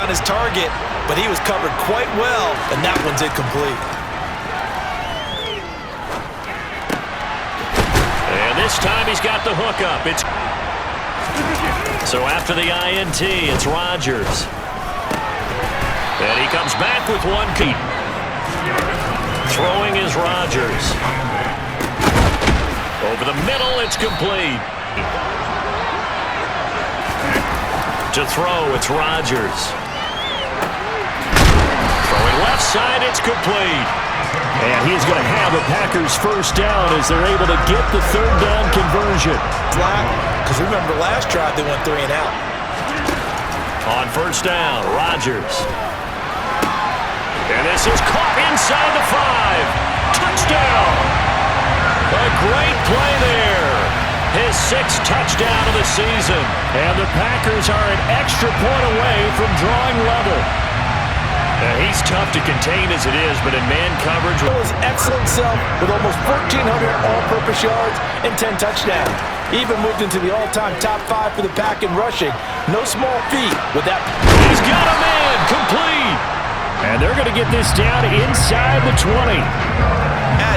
on his target, but he was covered quite well, and that one's incomplete. And this time he's got the hook up. So after the INT, it's Rodgers. And he comes back with one key. Throwing is Rodgers. Over the middle, it's complete. To throw, it's Rodgers. Throwing left side, it's complete. And he's going to have a Packers first down as they're able to get the third down conversion. Flat, because remember last drive they went 3 and out. On first down, Rodgers. And this is caught inside the 5. Touchdown! A great play there. His 6th touchdown of the season. And the Packers are an extra point away from drawing level. He's tough to contain as it is, but in man coverage. His excellent self with almost 1,400 all-purpose yards and 10 touchdowns. He even moved into the all-time top 5 for the Pack in rushing. No small feat with that. He's got a man complete. And they're going to get this down inside the 20.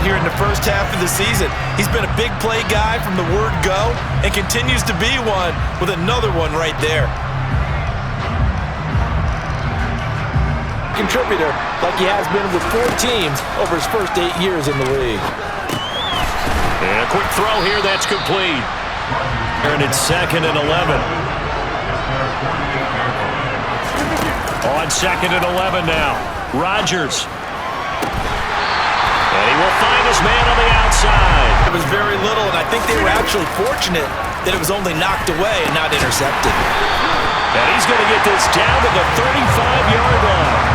Here in the first half of the season, he's been a big play guy from the word go and continues to be one with another one right there. Contributor like he has been with 4 teams over his first 8 years in the league. And a quick throw here, that's complete. And it's 2nd and 11. On 2nd and 11 now. Rodgers. And he will find his man on the outside. It was very little, and I think they were actually fortunate that it was only knocked away and not intercepted. And he's going to get this down to the 35-yard line.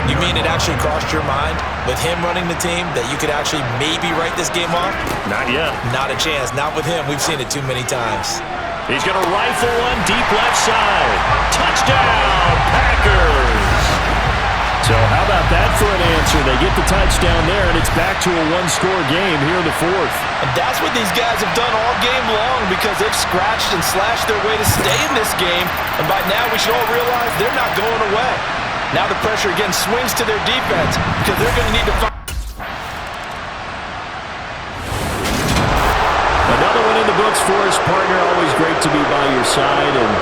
You mean it actually crossed your mind with him running the team that you could actually maybe write this game off? Not yet. Not a chance. Not with him. We've seen it too many times. He's going to rifle one deep left side. Touchdown, Packers! So how about that for an answer? They get the touchdown there, and it's back to a 1-score game here in the 4th. And that's what these guys have done all game long because they've scratched and slashed their way to stay in this game. And by now we should all realize they're not going away. Now the pressure again swings to their defense because they're going to need to find. Another one in the books for his partner. Always great to be by your side. And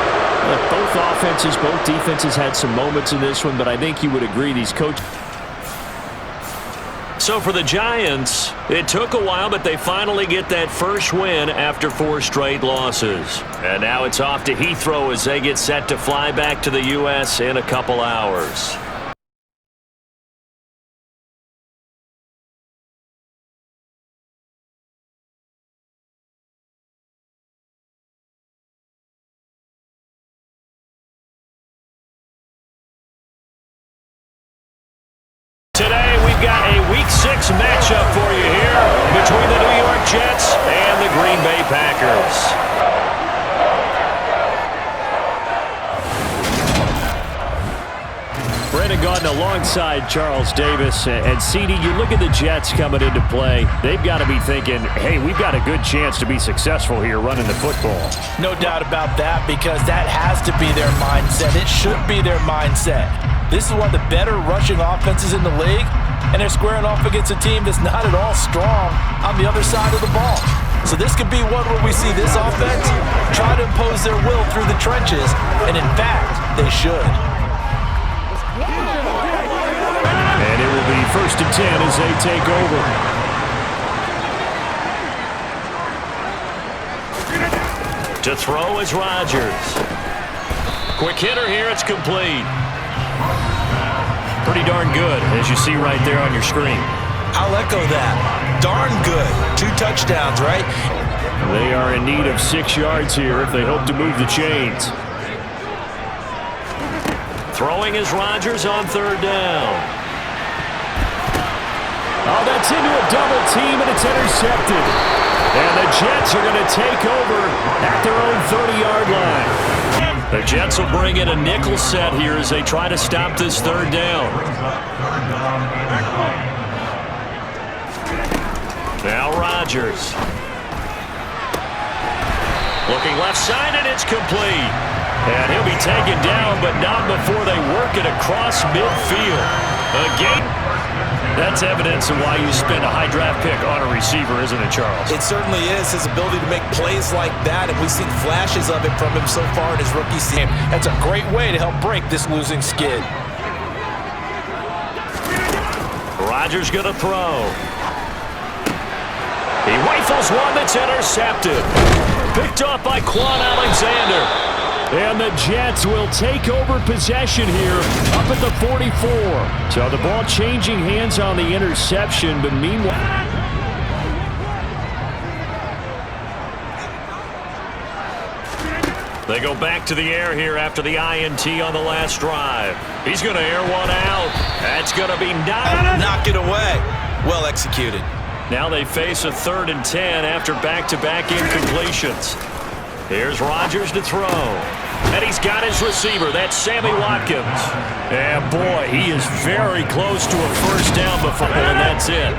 both offenses, both defenses had some moments in this one, but I think you would agree these coaches. So for the Giants, it took a while, but they finally get that first win after 4 straight losses. And now it's off to Heathrow as they get set to fly back to the U.S. in a couple hours. Today, we've got a Week 6 matchup for you here between the New York Jets and the Green Bay Packers. Brandon Gaudin alongside Charles Davis. And CD, you look at the Jets coming into play. They've got to be thinking, hey, we've got a good chance to be successful here running the football. No doubt about that because that has to be their mindset. It should be their mindset. This is one of the better rushing offenses in the league, and they're squaring off against a team that's not at all strong on the other side of the ball. So this could be one where we see this offense try to impose their will through the trenches, and in fact, they should. And it will be 1st and 10 as they take over. To throw is Rodgers. Quick hitter here, it's complete. Pretty darn good, as you see right there on your screen. I'll echo that. Darn good. 2 touchdowns, right? They are in need of 6 yards here if they hope to move the chains. Throwing is Rodgers on 3rd down. Oh, that's into a double team, and it's intercepted. And the Jets are going to take over at their own 30-yard line. The Jets will bring in a nickel set here as they try to stop this 3rd down. Now Rodgers. Looking left side, and it's complete. And he'll be taken down, but not before they work it across midfield. Again, that's evidence of why you spend a high draft pick on a receiver, isn't it, Charles? It certainly is. His ability to make plays like that, and we've seen flashes of it from him so far in his rookie season. That's a great way to help break this losing skid. Rodgers going to throw. He rifles one that's intercepted. Picked off by Quan Alexander. And the Jets will take over possession here up at the 44. So the ball changing hands on the interception, but meanwhile... They go back to the air here after the INT on the last drive. He's going to air one out. That's going to be knock it away. Well executed. Now they face a 3rd and 10 after back-to-back incompletions. Here's Rodgers to throw. And he's got his receiver. That's Sammy Watkins. And boy, he is very close to a first down before, and that's it.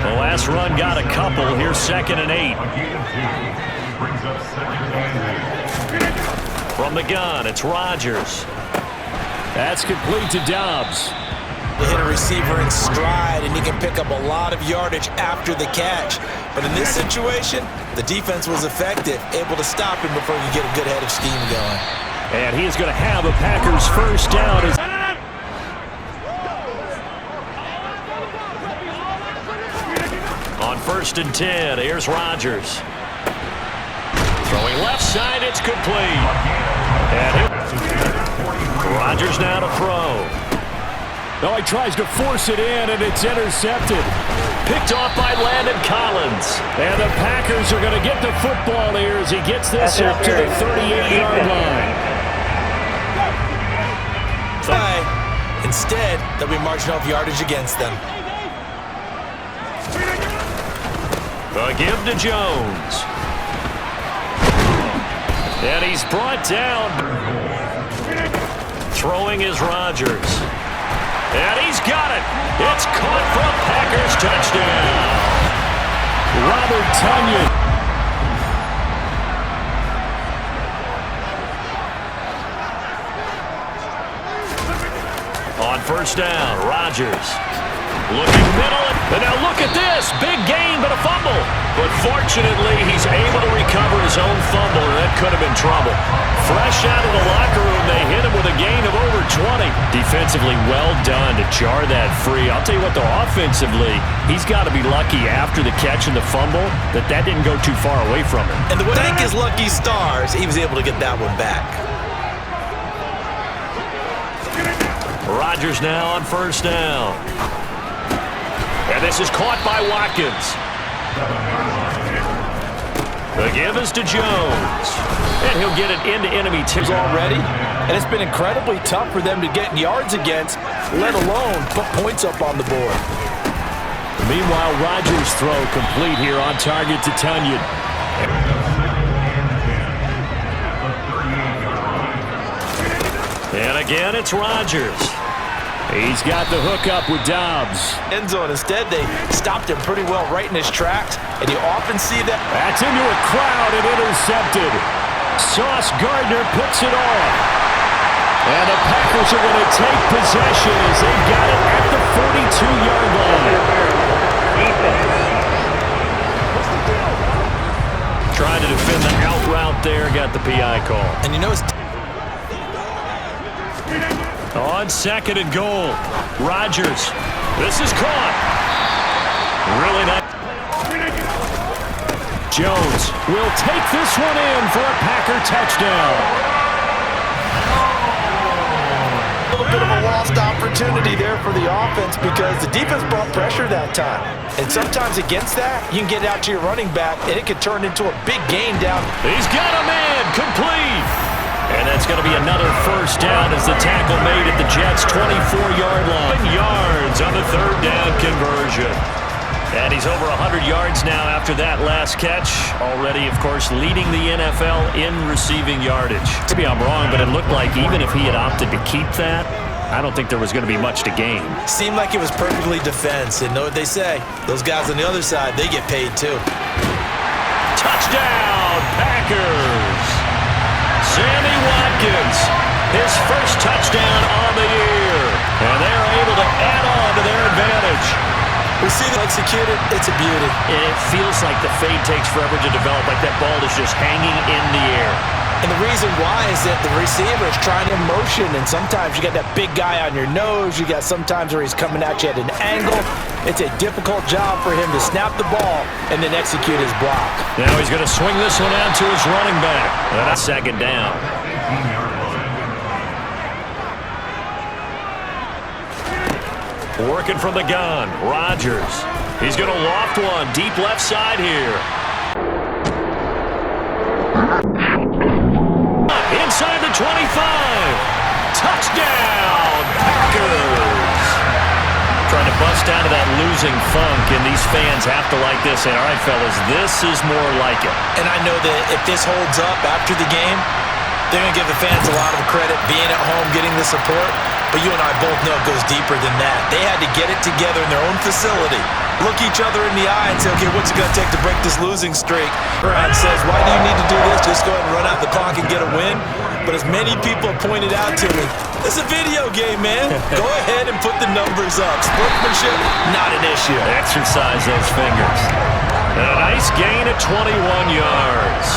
The last run got a couple. Here's 2nd and 8. From the gun, it's Rodgers. That's complete to Dobbs. They hit a receiver in stride, and he can pick up a lot of yardage after the catch. But in this situation, the defense was effective, able to stop him before you get a good head of steam going. And he is going to have a Packers first down. On 1st and 10, here's Rodgers. Throwing left side, it's complete. And Rodgers now to throw. Oh, he tries to force it in, and it's intercepted. Picked off by Landon Collins. And the Packers are going to get the football here as he gets this up to the 38-yard line. Instead, they'll be marginal of yardage against them. The give to Jones. And he's brought down. Throwing is Rodgers. And he's got it. It's caught from Packers touchdown. Robert Tonyan. On 1st down, Rodgers. Looking middle. And now look at this. Big gain, but a fumble. But fortunately, he's able to recover his own fumble, and that could have been trouble. Fresh out of the locker room, they hit him with a gain of over 20. Defensively, well done to jar that free. I'll tell you what, though, offensively, he's got to be lucky after the catch and the fumble that didn't go too far away from him. And thank his lucky stars, he was able to get that one back. Rodgers now on 1st down. And this is caught by Watkins. The give is to Jones. And he'll get it into enemy territory already. And it's been incredibly tough for them to get yards against, let alone put points up on the board. Meanwhile, Rodgers' throw complete here on target to Tonyan. And again, it's Rodgers. He's got the hook up with Dobbs. End zone. Instead, they stopped him pretty well right in his tracks, and you often see that. That's into a crowd and intercepted. Sauce Gardner puts it off. And the Packers are going to take possession as they got it at the 42-yard line. Trying to defend the out route there, got the PI call. And you know, it's on 2nd and goal, Rodgers. This is caught. Really nice. Jones will take this one in for a Packer touchdown. a little bit of a lost opportunity there for the offense because the defense brought pressure that time. And sometimes against that, you can get out to your running back, and it could turn into a big gain down. He's got a man, complete. And that's going to be another first down as the tackle made at the Jets' 24-yard line. Yards on the third down conversion. And he's over 100 yards now after that last catch. Already, of course, leading the NFL in receiving yardage. Maybe I'm wrong, but it looked like even if he had opted to keep that, I don't think there was going to be much to gain. Seemed like it was perfectly defense. And know what they say? Those guys on the other side, they get paid too. Touchdown, Packers. Sammy Watkins, his first touchdown on the year. And they're able to add on to their advantage. We see them executed. It's a beauty. And it feels like the fade takes forever to develop, like that ball is just hanging in the air. And the reason why is that the receiver is trying to motion, and sometimes you got that big guy on your nose. You got sometimes where he's coming at you at an angle. It's a difficult job for him to snap the ball and then execute his block. Now he's going to swing this one out to his running back. And a second down. Working from the gun, Rodgers. He's going to loft one deep left side here. Inside the 25. Touchdown, Packers. Trying to bust out of that losing funk, and these fans have to like this. And all right, fellas, this is more like it. And I know that if this holds up after the game, they're going to give the fans a lot of credit being at home, getting the support. But you and I both know it goes deeper than that. They had to get it together in their own facility, look each other in the eye and say, okay, what's it going to take to break this losing streak? Brian says, why do you need to do this? Just go ahead and run out the clock and get a win. But as many people have pointed out to me, it's a video game, man. Go ahead and put the numbers up. Sportsmanship, not an issue. Exercise those fingers. And a nice gain of 21 yards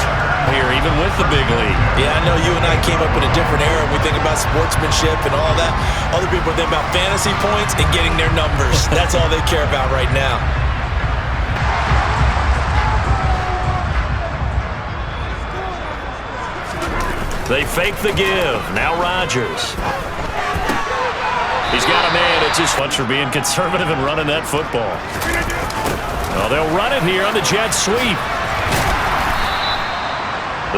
here, even with the big lead. Yeah, I know you and I came up in a different era. We think about sportsmanship and all that. Other people think about fantasy points and getting their numbers. That's all they care about right now. They fake the give. Now Rodgers. He's got a man. It's just much for being conservative and running that football. Well, they'll run it here on the jet sweep.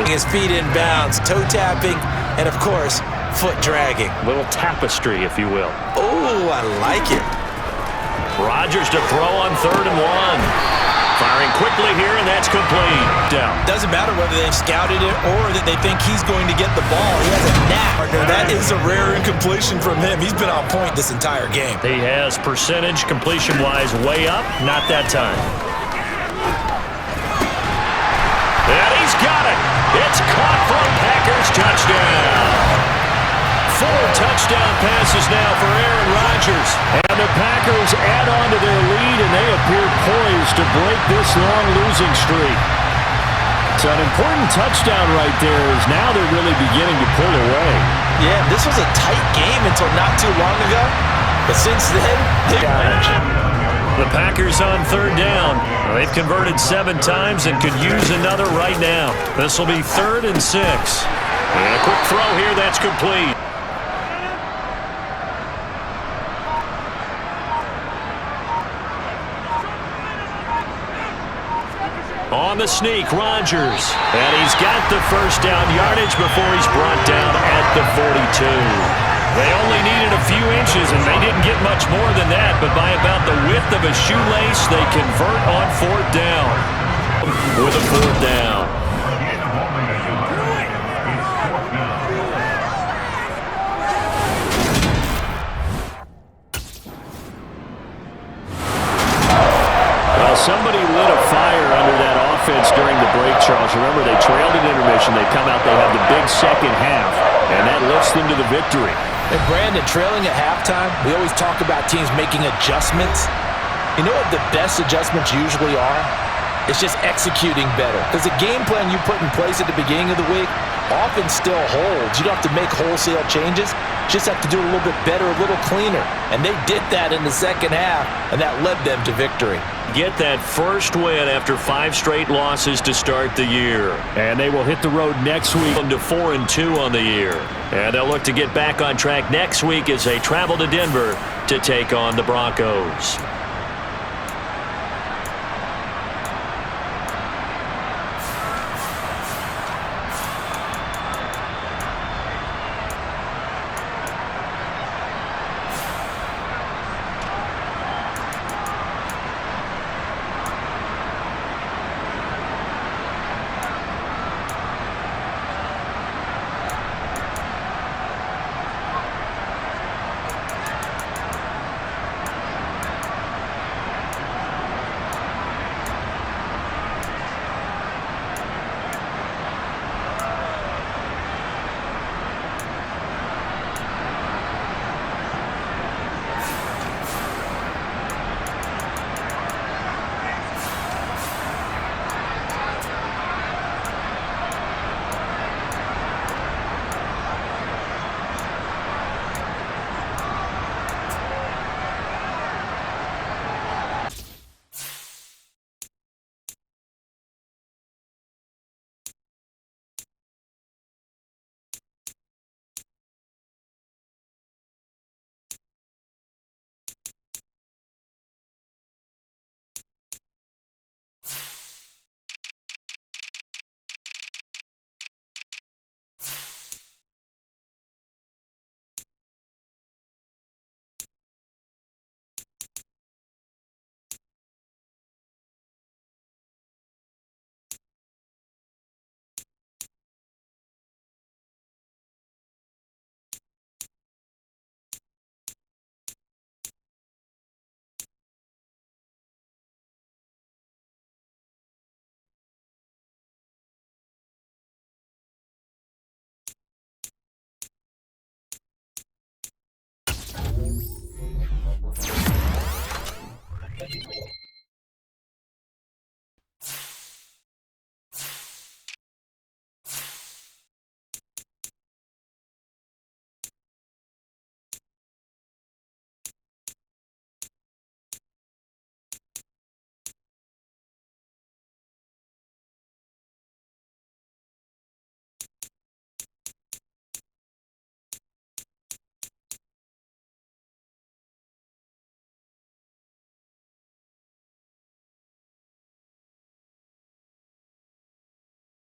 His feet in bounds, toe tapping, and of course, foot dragging. Little tapestry, if you will. Oh, I like it. Rodgers to throw on 3rd and 1. Firing quickly here, and that's complete. Down. Doesn't matter whether they've scouted it or that they think he's going to get the ball. He has a knack. That is a rare incompletion from him. He's been on point this entire game. He has percentage completion-wise way up. Not that time. And he's got it. It's caught for a Packers touchdown. 4 touchdown passes now for Aaron Rodgers. And the Packers add on to their lead, and they appear poised to break this long losing streak. So an important touchdown right there is now they're really beginning to pull away. Yeah, this was a tight game until not too long ago. But since then, the Packers on 3rd down. They've converted 7 times and could use another right now. This will be 3rd and 6. And a quick throw here, that's complete. On the sneak, Rodgers. And he's got the first down yardage before he's brought down at the 42. They only needed a few inches, and they didn't get much more than that. But by about the width of a shoelace, they convert on 4th down. With a 4th down. Somebody lit a fire under that offense during the break, Charles. Remember, they trailed at intermission. They come out, they have the big second half, and that lifts them to the victory. And Brandon, trailing at halftime, we always talk about teams making adjustments. You know what the best adjustments usually are? It's just executing better. Because the game plan you put in place at the beginning of the week often still holds. You don't have to make wholesale changes. You just have to do it a little bit better, a little cleaner. And they did that in the second half, and that led them to victory. Get that first win after 5 straight losses to start the year. And they will hit the road next week to 4-2 on the year. And they'll look to get back on track next week as they travel to Denver to take on the Broncos.